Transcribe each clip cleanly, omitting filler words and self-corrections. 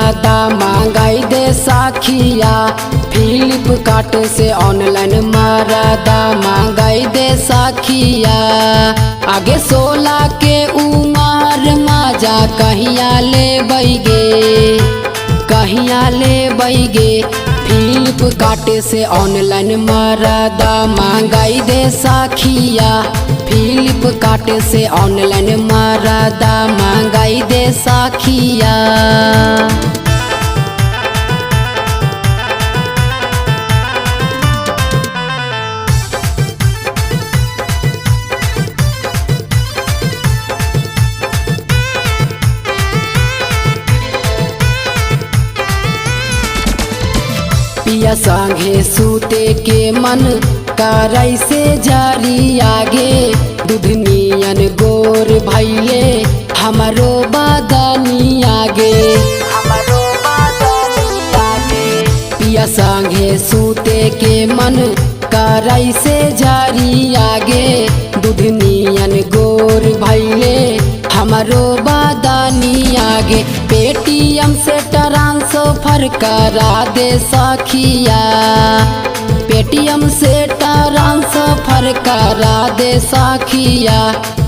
मरादा मांगाई दे साखिया। Flipkart से online मरादा मांगाई दे साखिया। आगे 16 के उमर मजा कहिया ले बैगे, कहिया ले बैगे। फ्लिपकार्ट से ऑनलाइन मरादा मांगाई दे साखिया। फ्लिपकार्ट से ऑनलाइन मरादा मांगाई दे साखिया। पिया संगे सूते के मन करई से जारी आगे। दूधनियन गोर भैले हमरो बदनी आगे, हमरो बदनी आगे। पिया संगे सूते के मन करई से जारी आगे। दूधनियन गोर भैले हमरो बदनी आगे। पेटीएम से ट्रांसफर करा दे सखिया। पेटीएम से ट्रांसफर करा दे सखिया।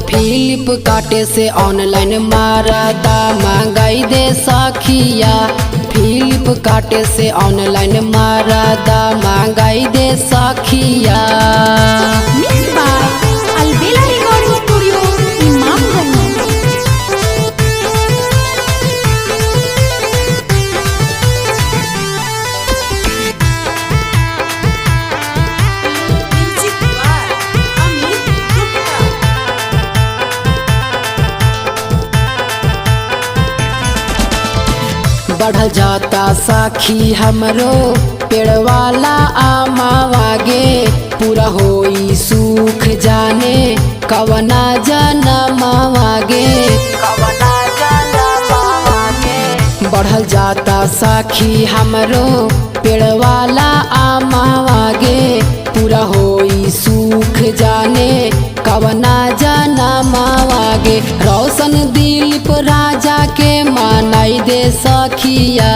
फ्लिपकार्ट से ऑनलाइन मरादा मांगाई दे सखिया। फ्लिपकार्ट से ऑनलाइन मरादा मांगाई दे सखिया। Mixed by Albela Recording Studio, Imamganj। बढ़ल जाता साखी हमरो पेड़ वाला आमावागे। पूरा होई सुख जाने कवना जनमावागे, कवना जनमावागे। बढ़ल जाता साखी हमरो पेड़ वाला आमावागे। पूरा होई सुख जाने कवना जनमावागे। रोशन दिलीप राजा के मानाई दे सखिया।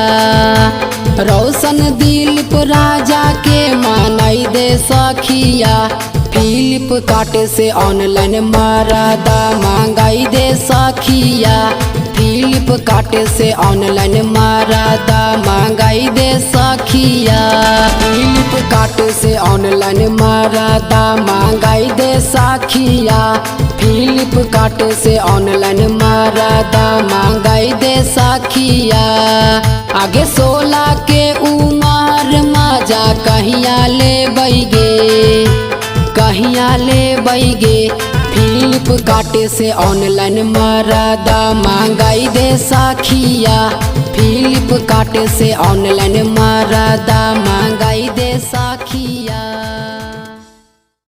रोशन दिलीप राजा के मानाई दे सखिया। फ्लिपकार्ट से ऑनलाइन मरादा मांगाई दे सखिया। फ्लिपकार्ट से ऑनलाइन मरादा मांगाई दे सखिया। फ्लिपकार्ट से ऑनलाइन मरादा मांगाई दे सखिया। फ्लिपकार्ट से ऑनलाइन मरादा मांगाई दे सखिया। आगे 16 के उमर मजा कहिया ले बैगे, कहिया ले बैगे। फ्लिपकार्ट से ऑनलाइन मरादा मांगाई दे सखिया। फ्लिपकार्ट से ऑनलाइन मरादा मांगाई दे सखिया।